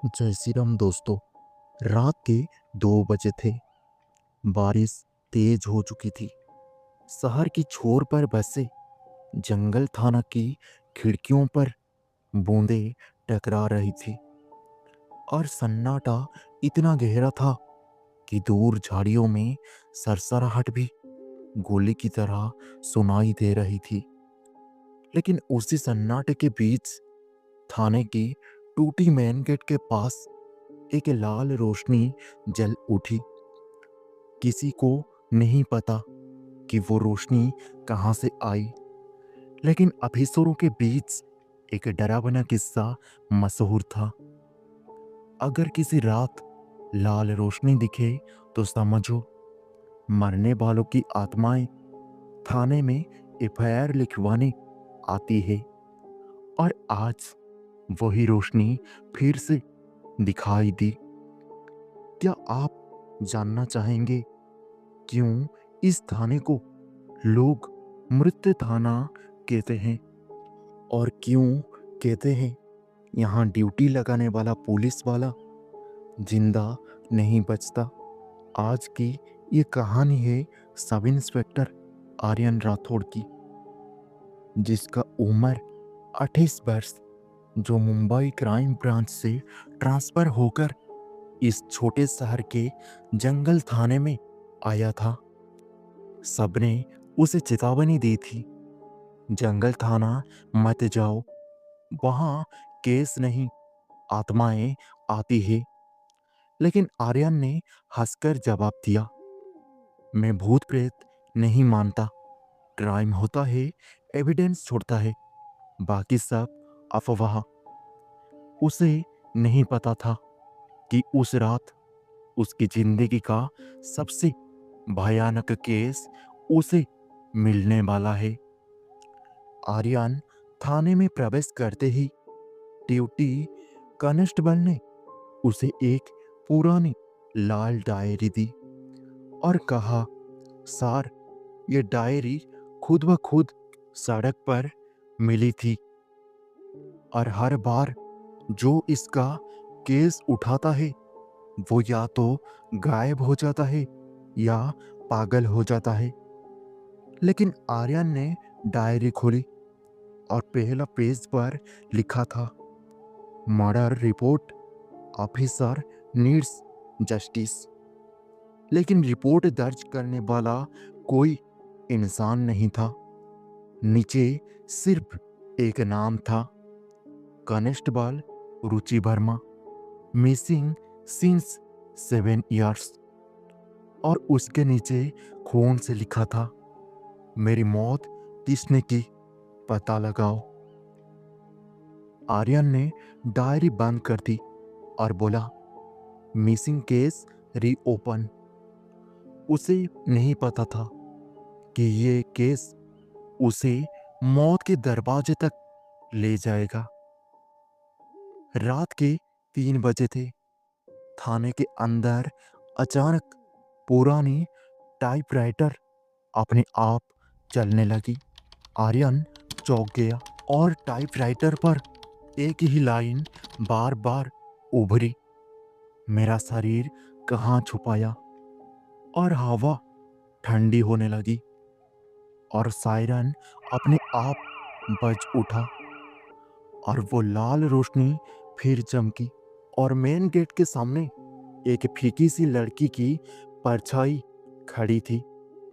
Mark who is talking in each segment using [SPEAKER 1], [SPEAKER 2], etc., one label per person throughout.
[SPEAKER 1] जय श्री राम दोस्तों। रात के 2 बजे थे। बारिश तेज हो चुकी थी। शहर की छोर पर बसे जंगल थाना की खिड़कियों पर बूंदें टकरा रही थी और सन्नाटा इतना गहरा था कि दूर झाड़ियों में सरसराहट भी गोली की तरह सुनाई दे रही थी। लेकिन उसी सन्नाटे के बीच थाने की टूटी मेन गेट के पास एक लाल रोशनी जल उठी। किसी को नहीं पता कि वो रोशनी कहाँ से आई, लेकिन अफिसरों के बीच एक डरावना किस्सा मशहूर था। अगर किसी रात लाल रोशनी दिखे तो समझो मरने वालों की आत्माएं थाने में एफआईआर लिखवाने आती है। और आज वही रोशनी फिर से दिखाई दी। क्या आप जानना चाहेंगे क्यों इस थाने को लोग मृत्यु थाना कहते हैं, और क्यों कहते हैं यहाँ ड्यूटी लगाने वाला पुलिस वाला जिंदा नहीं बचता? आज की ये कहानी है सब इंस्पेक्टर आर्यन राठौड़ की, जिसका उम्र 28 वर्ष, जो मुंबई क्राइम ब्रांच से ट्रांसफर होकर इस छोटे शहर के जंगल थाने में आया था। सबने उसे चेतावनी दी थी, जंगल थाना मत जाओ, वहां केस नहीं आत्माएं आती है। लेकिन आर्यन ने हंसकर जवाब दिया, मैं भूत प्रेत नहीं मानता। क्राइम होता है, एविडेंस छोड़ता है, बाकी सब अफवाह। उसे नहीं पता था कि उस रात उसकी जिंदगी का सबसे भयानक केस उसे मिलने वाला है। आर्यन थाने में प्रवेश करते ही ड्यूटी कांस्टेबल ने उसे एक पुरानी लाल डायरी दी और कहा, सर, ये डायरी खुद ब खुद सड़क पर मिली थी और हर बार जो इसका केस उठाता है वो या तो गायब हो जाता है या पागल हो जाता है। लेकिन आर्यन ने डायरी खोली और पहला पेज पर लिखा था, murder report, officer needs justice. लेकिन रिपोर्ट दर्ज करने वाला कोई इंसान नहीं था। नीचे सिर्फ एक नाम था, कांस्टेबल रुचि वर्मा, मिसिंग सिंस 7 इयर्स। और उसके नीचे खून से लिखा था, मेरी मौत किसने की, पता लगाओ। आर्यन ने डायरी बंद कर दी और बोला, मिसिंग केस रीओपन। उसे नहीं पता था कि ये केस उसे मौत के दरवाजे तक ले जाएगा। रात के 3 बजे थे। थाने के अंदर अचानक पुरानी टाइपराइटर अपने आप चलने लगी। आर्यन चौंक गया और टाइपराइटर पर एक ही लाइन बार बार उभरी, मेरा शरीर कहाँ छुपाया। और हवा ठंडी होने लगी और सायरन अपने आप बज उठा और वो लाल रोशनी फिर चमकी और मेन गेट के सामने एक फीकी सी लड़की की परछाई खड़ी थी,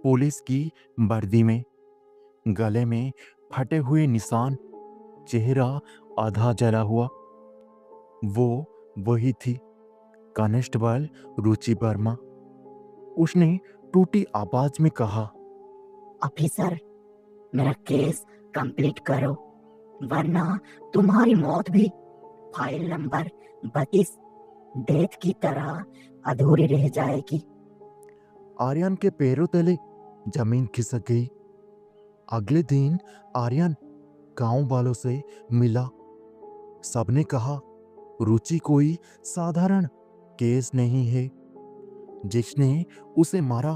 [SPEAKER 1] पुलिस की वर्दी में, गले में फटे हुए निशान, चेहरा आधा जला हुआ। वो वही थी, कांस्टेबल रुचि वर्मा। उसने टूटी आवाज में कहा,
[SPEAKER 2] ऑफिसर, मेरा केस कंप्लीट करो, वरना तुम्हारी मौत भी फाइल नंबर 32 डेथ की तरह अधूरी रह जाएगी।
[SPEAKER 1] आर्यन के पैरों तले जमीन खिसक गई। अगले दिन आर्यन गांव वालों से मिला। सबने कहा, रुचि कोई साधारण केस नहीं है। जिसने उसे मारा,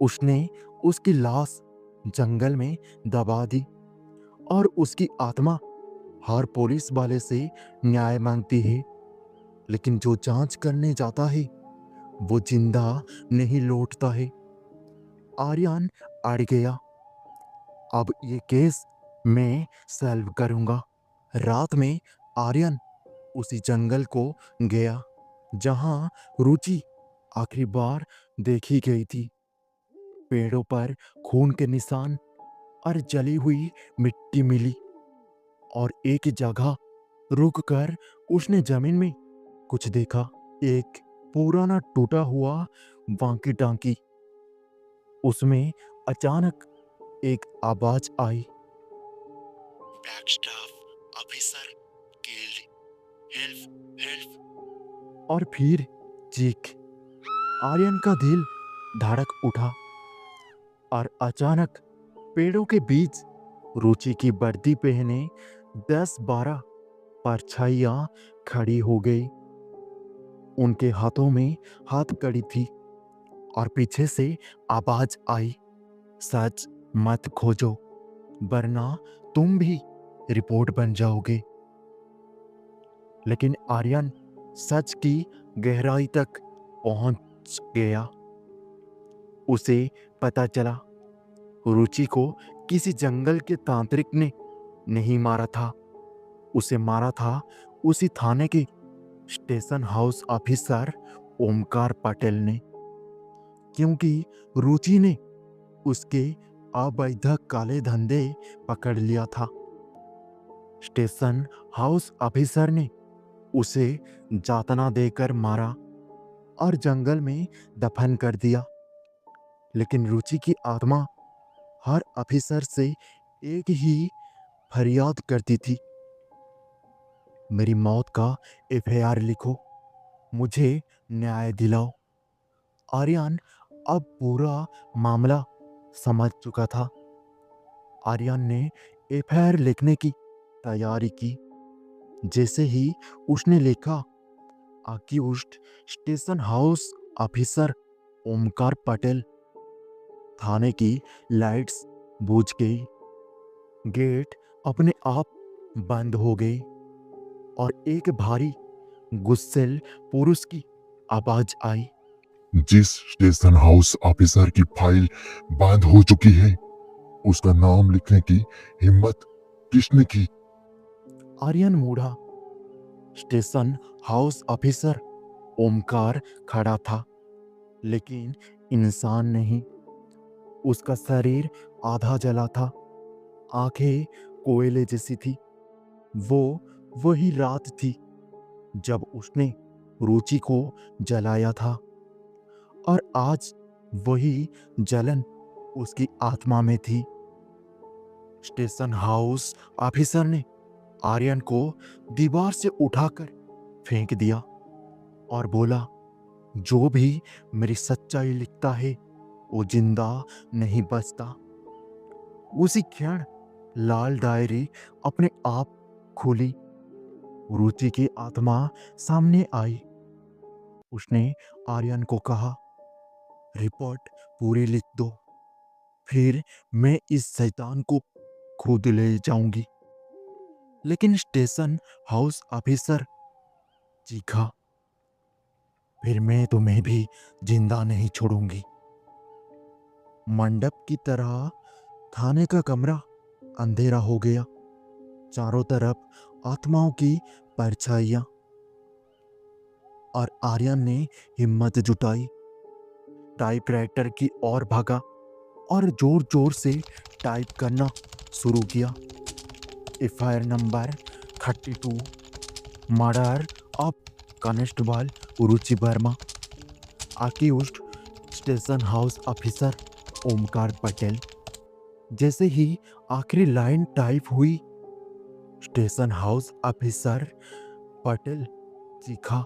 [SPEAKER 1] उसने उसकी लाश जंगल में दबा दी और उसकी आत्मा हर पुलिस वाले से न्याय मांगती है। लेकिन जो जांच करने जाता है वो जिंदा नहीं लौटता है। आर्यन अड़ गया। अब ये केस मैं सॉल्व करूंगा। रात में आर्यन उसी जंगल को गया जहां रुचि आखिरी बार देखी गई थी। पेड़ों पर खून के निशान और जली हुई मिट्टी मिली और एक जगह रुककर उसने जमीन में कुछ देखा। एक पुराना टूटा हुआ वांकी टांकी। उसमें अचानक एक आवाज आई, back staff officer killed, help help. और फिर चीख। आर्यन का दिल धड़क उठा और अचानक पेड़ों के बीच रुचि की वर्दी पहने 10-12 परछाइयां खड़ी हो गई। उनके हाथों में हाथ कड़ी थी और पीछे से आवाज आई, सच मत खोजो वरना तुम भी रिपोर्ट बन जाओगे। लेकिन आर्यन सच की गहराई तक पहुंच गया। उसे पता चला रुचि को किसी जंगल के तांत्रिक ने नहीं मारा था। उसे मारा था उसी थाने के station house officer Omkar Patel ने, क्योंकि रुचि ने उसके अवैध काले धंधे पकड़ लिया था। स्टेशन हाउस ऑफिसर ने उसे जातना देकर मारा और जंगल में दफन कर दिया। लेकिन रुचि की आत्मा हर ऑफिसर से एक ही फरियाद करती थी, मेरी मौत का एफआईआर लिखो, मुझे न्याय दिलाओ। आर्यन अब पूरा मामला समझ चुका था। आर्यन ने एफआईआर लिखने की तैयारी की। जैसे ही उसने लिखा, accused station house officer Omkar Patel. थाने की लाइट्स बुझ गई, गेट अपने आप बंद हो गई और एक भारी गुस्सेल पुरुष की आवाज आई,
[SPEAKER 3] जिस स्टेशन हाउस ऑफिसर की फाइल बंद हो चुकी है उसका नाम लिखने की हिम्मत किसने की?
[SPEAKER 1] आर्यन मुड़ा। स्टेशन हाउस ऑफिसर ओमकार खड़ा था, लेकिन इंसान नहीं। उसका शरीर आधा जला था, आंखें कोयले जैसी थी। वो वही रात थी जब उसने रुचि को जलाया था और आज वही जलन उसकी आत्मा में थी। स्टेशन हाउस ऑफिसर ने आर्यन को दीवार से उठाकर फेंक दिया और बोला, जो भी मेरी सच्चाई लिखता है वो जिंदा नहीं बचता। उसी क्षण लाल डायरी अपने आप खुली। रुचि की आत्मा सामने आई। उसने आर्यन को कहा, रिपोर्ट पूरी लिख दो, फिर मैं इस शैतान को खुद ले जाऊंगी। लेकिन स्टेशन हाउस ऑफिसर चीखा, फिर मैं तुम्हें भी जिंदा नहीं छोड़ूंगी। मंडप की तरह थाने का कमरा अंधेरा हो गया। चारों तरफ आत्माओं की परछाइयां। और आर्यन ने हिम्मत जुटाई, टाइपराइटर की ओर भागा और जोर जोर से टाइप करना शुरू किया। FIR number 32, murder of constable Ruchi Verma, accused station house officer Omkar Patel. जैसे ही आखिरी लाइन टाइप हुई, स्टेशन हाउस ऑफिसर पटेल चीखा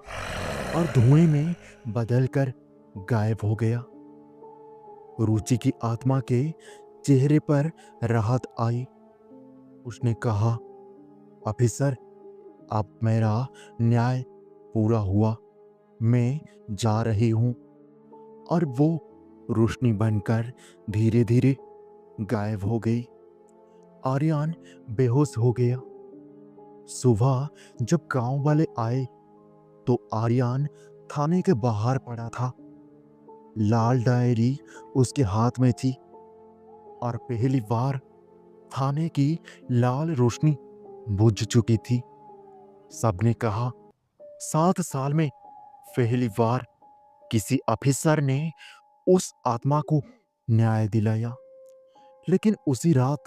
[SPEAKER 1] और धुएं में बदलकर गायब हो गया। रुचि की आत्मा के चेहरे पर राहत आई। उसने कहा, ऑफिसर, अब मेरा न्याय पूरा हुआ, मैं जा रही हूं। और वो रोशनी बनकर धीरे धीरे गायब हो गई। आर्यन बेहोश हो गया। सुबह जब गांव वाले आए तो आर्यन थाने के बाहर पड़ा था। लाल डायरी उसके हाथ में थी और पहली बार थाने की लाल रोशनी बुझ चुकी थी। सबने कहा 7 साल में पहली बार किसी ऑफिसर ने उस आत्मा को न्याय दिलाया। लेकिन उसी रात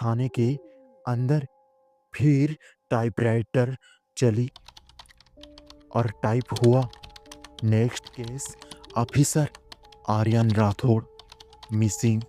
[SPEAKER 1] थाने के अंदर फिर टाइपराइटर चली और टाइप हुआ, next case officer Aryan Rathore missing.